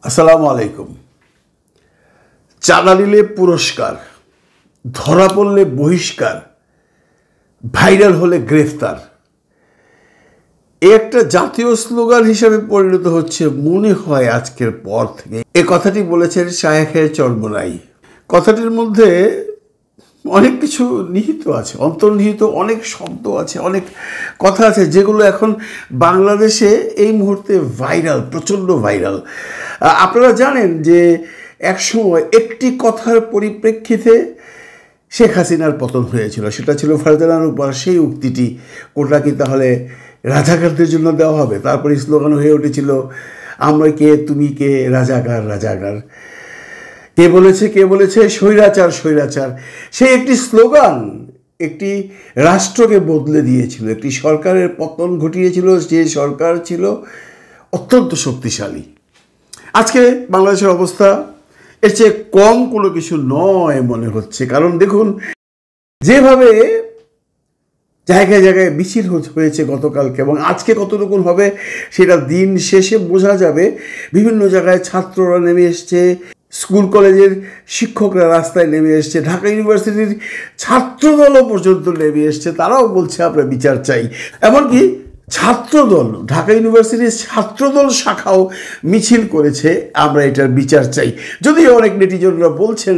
আসসালামু আলাইকুম। চাঁদা নিলে পুরস্কার, ধরা পড়লে বহিষ্কার, ভাইরাল হলে গ্রেফতার, এ একটা জাতীয় স্লোগান হিসাবে পরিণত হচ্ছে মনে হয় আজকের পর থেকে। এ কথাটি বলেছেন শায়েখে চরমোনাই। কথাটির মধ্যে অনেক কিছু নিহিত আছে, অন্তর্নিহিত অনেক শব্দ আছে, অনেক কথা আছে যেগুলো এখন বাংলাদেশে এই মুহূর্তে ভাইরাল, প্রচণ্ড ভাইরাল। আপনারা জানেন যে একসময় একটি কথার পরিপ্রেক্ষিতে শেখ হাসিনার পতন হয়েছিল, সেটা ছিল ফারজানার উপর সেই উক্তিটি, ওটা কি তাহলে রাজাকারদের জন্য দেওয়া হবে? তারপরে স্লোগান হয়ে উঠেছিল আমরা কে তুমি কে, রাজাকার রাজাকার। কে বলেছে স্বৈরাচার স্বৈরাচার। সেই একটি স্লোগান একটি রাষ্ট্রকে বদলে দিয়েছিল, একটি সরকারের পতন ঘটিয়েছিল, যে সরকার ছিল অত্যন্ত শক্তিশালী। আজকে বাংলাদেশের অবস্থা এর চেয়ে কম কোনো কিছু নয় মনে হচ্ছে। কারণ দেখুন, যেভাবে জায়গায় জায়গায় মিছিল হয়েছে গতকালকে এবং আজকে কতটুকু হবে সেটা দিন শেষে বোঝা যাবে। বিভিন্ন জায়গায় ছাত্ররা নেমে এসছে, স্কুল কলেজের শিক্ষকরা রাস্তায় নেমে এসছে, ঢাকা ইউনিভার্সিটির ছাত্রদলও পর্যন্ত নেমে এসছে। তারাও বলছে আমরা বিচার চাই। এমনকি ছাত্রদল, ঢাকা ইউনিভার্সিটির ছাত্রদল শাখাও মিছিল করেছে আমরা এটার বিচার চাই। যদিও অনেক নেটিজনরা বলছেন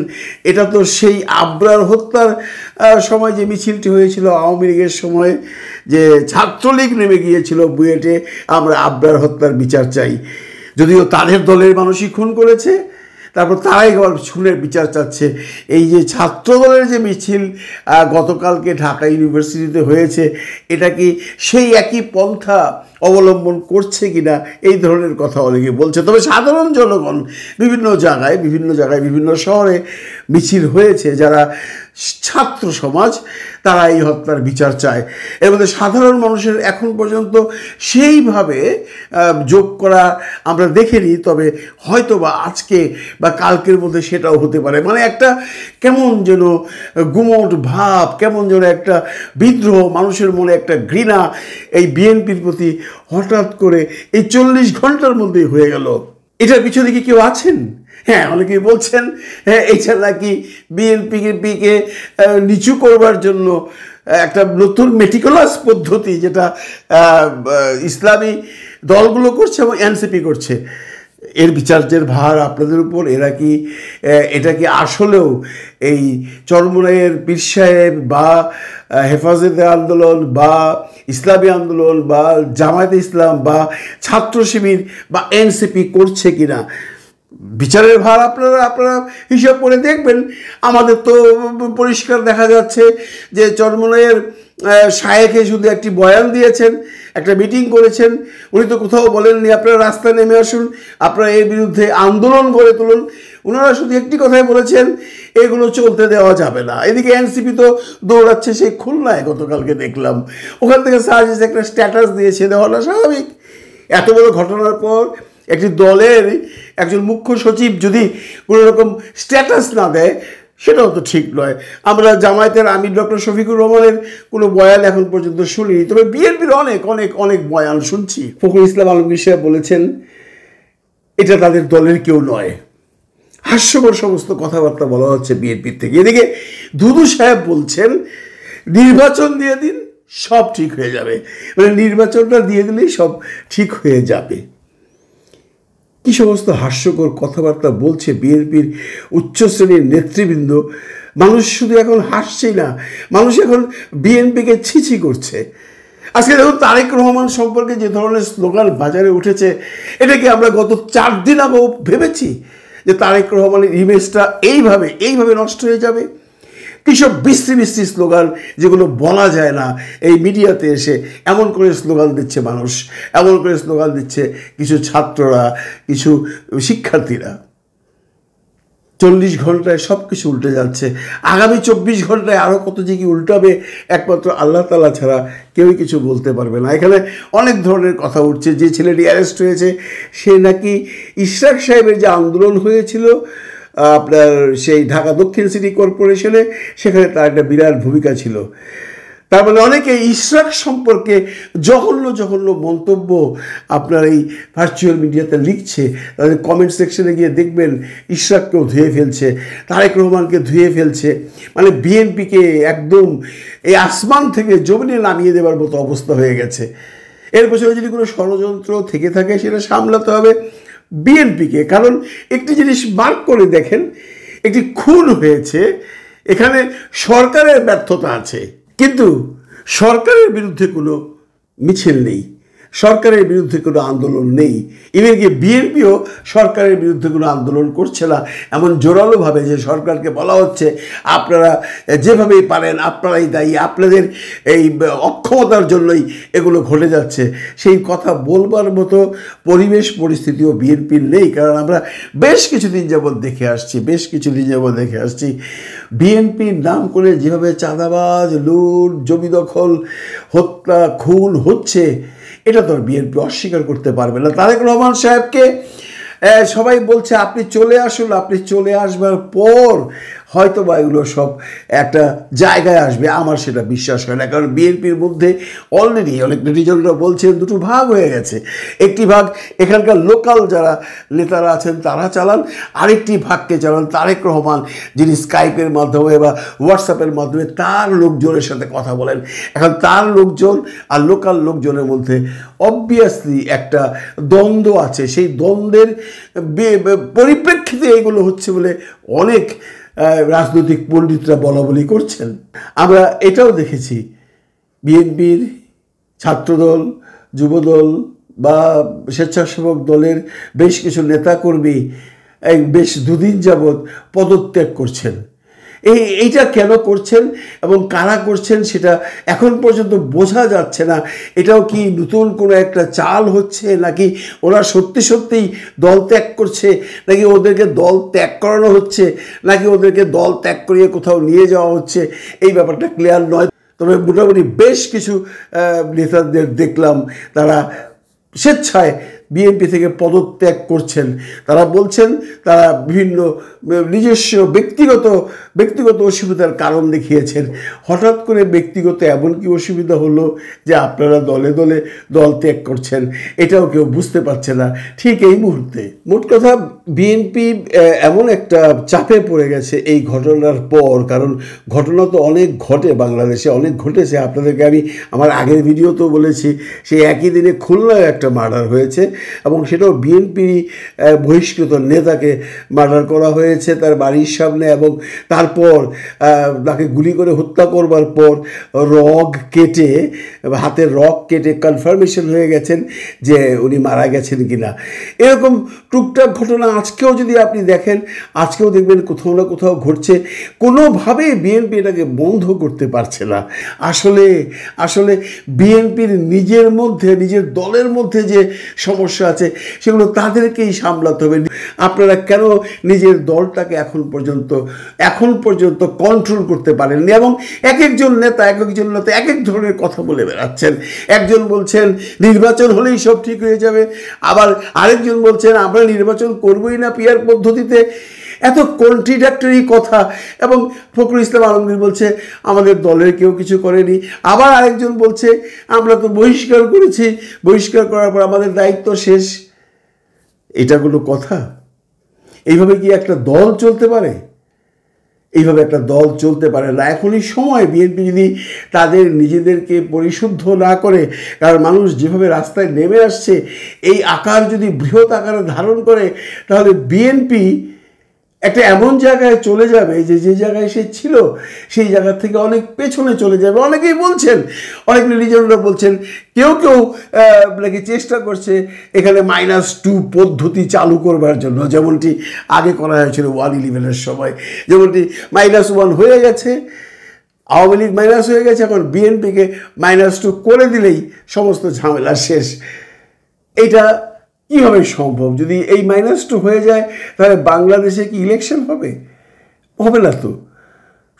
এটা তো সেই আবরার হত্যার সময় যে মিছিলটি হয়েছিল আওয়ামী লীগের সময়, যে ছাত্রলীগ নেমে গিয়েছিল বুয়েটে, আমরা আবরার হত্যার বিচার চাই। যদিও তাদের দলের মানুষই খুন করেছে, তারপর তারাই আবার খুনের বিচার চাচ্ছে। এই যে ছাত্রদলের যে মিছিল গতকালকে ঢাকা ইউনিভার্সিটিতে হয়েছে, এটা কি সেই একই পন্থা অবলম্বন করছে কিনা, এই ধরনের কথা অনেকে বলছে। তবে সাধারণ জনগণ বিভিন্ন জায়গায় বিভিন্ন শহরে মিছিল হয়েছে, যারা ছাত্র সমাজ তারা এই হত্যার বিচার চায়। এর মধ্যে সাধারণ মানুষের এখন পর্যন্ত সেইভাবে যোগ করা আমরা দেখিনি, তবে হয়তো বা আজকে বা কালকের মধ্যে সেটাও হতে পারে। মানে একটা কেমন যেন গুমট ভাব, কেমন যেন একটা বিদ্রোহ, মানুষের মনে একটা ঘৃণা এই বিএনপির প্রতি হঠাৎ করে এই 40 ঘন্টার মধ্যেই হয়ে গেল। এটার পিছনে কি কেউ আছেন? হ্যাঁ, অনেকেই বলছেন এইটা নাকি বিএনপিকে নিচু করবার জন্য একটা নতুন মেটিকুলাস পদ্ধতি, যেটা ইসলামী দলগুলো করছে এবং এনসিপি করছে। এর বিচার্যের ভার আপনাদের উপর। এটা কি আসলেও এই চরমোনাইয়ের পীর সাহেব বা হেফাজতে আন্দোলন বা ইসলামী আন্দোলন বা জামায়াতে ইসলাম বা ছাত্র শিবির বা এনসিপি করছে কিনা? বিচারের ভার আপনারা হিসাব করে দেখবেন। আমাদের তো পরিষ্কার দেখা যাচ্ছে যে চরমোনাইয়ের শায়েখে শুধু একটি বয়ান দিয়েছেন, একটা মিটিং করেছেন, উনি তো কোথাও বলেননি আপনারা রাস্তায় নেমে আসুন, আপনারা এর বিরুদ্ধে আন্দোলন গড়ে তুলুন। ওনারা শুধু একটি কথাই বলেছেন, এগুলো চলতে দেওয়া যাবে না। এদিকে এনসিপি তো দৌড়াচ্ছে সেই খুলনায়, গতকালকে দেখলাম ওখান থেকে সার্জিস একটা স্ট্যাটাস দিয়েছে, দেওয়াটা স্বাভাবিক। এত বড় ঘটনার পর একটি দলের একজন মুখ্য সচিব যদি কোনো রকম স্ট্যাটাস না দেয়, সেটাও তো ঠিক নয়। আমরা জামায়াতের আমির ডক্টর শফিকুর রহমানের কোনো বয়ান এখন পর্যন্ত শুনিনি, তবে বিএনপির অনেক অনেক অনেক বয়ান শুনছি। ফখরুল ইসলাম আলমগীর সাহেব বলেছেন এটা তাদের দলের কেউ নয়। হাস্যকর সমস্ত কথাবার্তা বলা হচ্ছে বিএনপির থেকে। এদিকে দুদু সাহেব বলছেন নির্বাচন দিয়ে দিন, সব ঠিক হয়ে যাবে। মানে নির্বাচনটা দিয়ে দিলেই সব ঠিক হয়ে যাবে। কি সমস্ত হাস্যকর কথাবার্তা বলছে বিএনপির উচ্চ শ্রেণীর নেতৃবৃন্দ। মানুষ শুধু এখন হাসছেই না, মানুষ এখন বিএনপিকে ছিছি করছে। আজকে দেখুন তারেক রহমান সম্পর্কে যে ধরনের স্লোগান বাজারে উঠেছে, এটা কি আমরা গত 4 দিন আগেও ভেবেছি যে তারেক রহমানের ইমেজটা এইভাবে নষ্ট হয়ে যাবে? কিসব বিশ্রী স্লোগান, যেগুলো বলা যায় না এই মিডিয়াতে এসে এমন করে স্লোগান দিচ্ছে মানুষ, এমন করে স্লোগান দিচ্ছে কিছু ছাত্ররা, কিছু শিক্ষার্থীরা। 40 ঘন্টায় সব কিছু উল্টে যাচ্ছে। আগামী 24 ঘন্টায় আরও কত যে কি উল্টাবে একমাত্র আল্লাহ তাআলা ছাড়া কেউই কিছু বলতে পারবে না। এখানে অনেক ধরনের কথা উঠছে। যে ছেলেটি অ্যারেস্ট হয়েছে সে নাকি ইশরাক সাহেবের যে আন্দোলন হয়েছিল আপনার সেই ঢাকা দক্ষিণ সিটি কর্পোরেশনে, সেখানে তার একটা বিরাট ভূমিকা ছিল। তার মানে অনেকে ইশরাক সম্পর্কে জঘন্য জঘন্য মন্তব্য আপনার এই ভার্চুয়াল মিডিয়াতে লিখছে। তাদের কমেন্ট সেকশনে গিয়ে দেখবেন ইশরাককেও ধুয়ে ফেলছে, তারেক রহমানকে ধুয়ে ফেলছে, মানে বিএনপিকে একদম এই আসমান থেকে জমিনে নামিয়ে দেওয়ার মতো অবস্থা হয়ে গেছে। এর পেছনে যদি কোনো ষড়যন্ত্র থেকে থাকে সেটা সামলাতে হবে বিএনপিকে। কারণ একটি জিনিস মার্ক করে দেখেন, একটি খুন হয়েছে, এখানে সরকারের ব্যর্থতা আছে, কিন্তু সরকারের বিরুদ্ধে কোনো মিছিল নেই, সরকারের বিরুদ্ধে কোনো আন্দোলন নেই। ইভেন কি বিএনপিও সরকারের বিরুদ্ধে কোনো আন্দোলন করছে না, এমন জোরালোভাবে যে সরকারকে বলা হচ্ছে আপনারা যেভাবেই পারেন আপনারাই দায়ী, আপনাদের এই অক্ষমতার জন্যই এগুলো ঘটে যাচ্ছে। সেই কথা বলবার মতো পরিবেশ পরিস্থিতিও বিএনপির নেই। কারণ আমরা বেশ কিছুদিন যাবৎ দেখে আসছি বিএনপির নাম করে যেভাবে চাঁদাবাজ, লুট, জমি দখল, হত্যা, খুন হচ্ছে, এটা তো আর বিএনপি অস্বীকার করতে পারবে না। তারেক রহমান সাহেবকে সবাই বলছে আপনি চলে আসুন, আপনি চলে আসবার পর হয়তো বা এগুলো সব একটা জায়গায় আসবে। আমার সেটা বিশ্বাস হয় না, কারণ বিএনপির মধ্যে অলরেডি অনেক নেটিজনরা বলছেন দুটো ভাগ হয়ে গেছে। একটি ভাগ এখানকার লোকাল যারা নেতারা আছেন তারা চালান, আরেকটি ভাগকে চালান তারেক রহমান, যিনি স্কাইপের মাধ্যমে বা হোয়াটসঅ্যাপের মাধ্যমে তার লোকজনের সাথে কথা বলেন। এখন তার লোকজন আর লোকাল লোকজনের মধ্যে অবভিয়াসলি একটা দ্বন্দ্ব আছে। সেই দ্বন্দ্বের পরিপ্রেক্ষিতে এগুলো হচ্ছে বলে অনেক রাজনৈতিক পণ্ডিতরা বলাবলি করছেন। আমরা এটাও দেখেছি বিএনপির ছাত্রদল, যুবদল বা স্বেচ্ছাসেবক দলের বেশ কিছু নেতাকর্মী বেশ দুদিন যাবৎ পদত্যাগ করছেন। এইটা কেন করছেন এবং কারা করছেন সেটা এখন পর্যন্ত বোঝা যাচ্ছে না। এটাও কি নতুন কোনো একটা চাল হচ্ছে, নাকি ওরা সত্যি সত্যিই দল ত্যাগ করছে, নাকি ওদেরকে দল ত্যাগ করানো হচ্ছে, নাকি ওদেরকে দল ত্যাগ করিয়ে কোথাও নিয়ে যাওয়া হচ্ছে, এই ব্যাপারটা ক্লিয়ার নয়। তবে মোটামুটি বেশ কিছু নেতাদের দেখলাম তারা স্বেচ্ছায় বিএনপি থেকে পদত্যাগ করছেন। তারা বলছেন তারা বিভিন্ন নিজস্ব ব্যক্তিগত অসুবিধার কারণ দেখিয়েছেন। হঠাৎ করে ব্যক্তিগত এমন কি অসুবিধা হলো যে আপনারা দলে দলে দল ত্যাগ করছেন, এটাও কেউ বুঝতে পারছে না ঠিক এই মুহূর্তে। মোট কথা বিএনপি এমন একটা চাপে পড়ে গেছে এই ঘটনার পর, কারণ ঘটনা তো অনেক ঘটে বাংলাদেশে, অনেক ঘটেছে। আপনাদেরকে আমি আমার আগের ভিডিওতেও বলেছি, সেই একই দিনে খুলনায় একটা মার্ডার হয়েছে এবং সেটাও বিএনপি বহিষ্কৃত নেতাকে মার্ডার করা হয়েছে তার বাড়ির সামনে, এবং তারপর তাকে গুলি করে হত্যা করবার পর হাতের রগ কেটে কনফার্মেশন হয়ে গেছেন যে উনি মারা গেছেন কিনা। এরকম টুকটাক ঘটনা আজকেও যদি আপনি দেখেন, আজকেও দেখবেন কোথাও না কোথাও ঘটছে। কোনোভাবেই বিএনপি এটাকে বন্ধ করতে পারছে না। আসলে বিএনপির নিজের মধ্যে, নিজের দলের মধ্যে যে সমস্যা আছে সেগুলো তাদেরকেই সামলাতে হবে। আপনারা কেন নিজের দলটাকে এখন পর্যন্ত কন্ট্রোল করতে পারেননি? এবং এক একজন নেতা এক এক ধরনের কথা বলে বেড়াচ্ছেন। একজন বলছেন নির্বাচন হলেই সব ঠিক হয়ে যাবে, আবার আরেকজন বলছেন আমরা নির্বাচন করবই না পিয়ার পদ্ধতিতে। এত কন্ট্রাডিক্টরি কথা। এবং ফখরুল ইসলাম আলমগীর বলছে আমাদের দলের কেউ কিছু করেনি, আবার আরেকজন বলছে আমরা তো বহিষ্কার করেছি, বহিষ্কার করার পর আমাদের দায়িত্ব শেষ। এটা কোনো কথা? এইভাবে কি একটা দল চলতে পারে? এইভাবে একটা দল চলতে পারে না। এখনই সময় বিএনপি যদি তাদের নিজেদেরকে পরিশুদ্ধ না করে, কারণ মানুষ যেভাবে রাস্তায় নেমে আসছে এই আকার যদি বৃহৎ আকারে ধারণ করে, তাহলে বিএনপি একটা এমন জায়গায় চলে যাবে যে জায়গায় সে ছিল সেই জায়গা থেকে অনেক পেছনে চলে যাবে। অনেকেই বলছেন, অনেক নিজেরা বলছেন, কেউ নাকি চেষ্টা করছে এখানে -2 পদ্ধতি চালু করবার জন্য, যেমনটি আগে করা হয়েছিল 111-এর সময়। যেমনটি -1 হয়ে গেছে, আওয়ামী লীগ মাইনাস হয়ে গেছে, এখন বিএনপিকে -2 করে দিলেই সমস্ত ঝামেলা শেষ। এটা কীভাবে সম্ভব? যদি এই -2 হয়ে যায় তাহলে বাংলাদেশে কি ইলেকশন হবে? হবে না তো।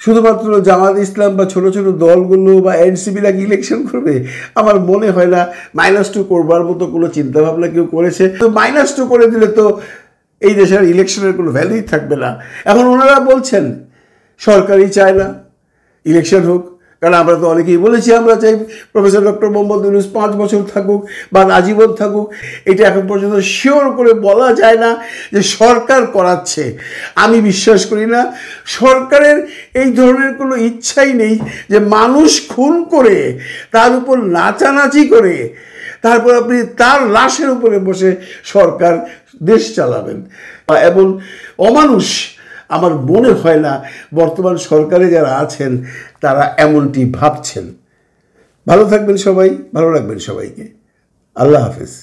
শুধুমাত্র জামাত ইসলাম বা ছোট ছোট দলগুলো বা এনসিপিরা কি ইলেকশন করবে? আমার মনে হয় না -2 করবার মতো কোনো চিন্তাভাবনা কেউ করেছে। তো -2 করে দিলে তো এই দেশের ইলেকশনের কোনো ভ্যালুই থাকবে না। এখন ওনারা বলছেন সরকারই চায় না ইলেকশন হোক, কারণ আমরা তো অনেকেই বলেছি আমরা চাই প্রফেসর ডক্টর মোহাম্মদ ইউনূস 5 বছর থাকুক বা আজীবন থাকুক। এটা এখন পর্যন্ত শিওর করে বলা যায় না যে সরকার করাচ্ছে। আমি বিশ্বাস করি না সরকারের এই ধরনের কোনো ইচ্ছাই নেই যে মানুষ খুন করে তার উপর নাচানাচি করে তারপর আপনি তার লাশের উপরে বসে সরকার দেশ চালাবেন। এমন অমানুষ আমার মনে হয় না বর্তমান সরকারে যারা আছেন তারা এমনটি ভাবছেন। ভালো থাকবেন সবাই, ভালো রাখবেন সবাইকে। আল্লাহ হাফেজ।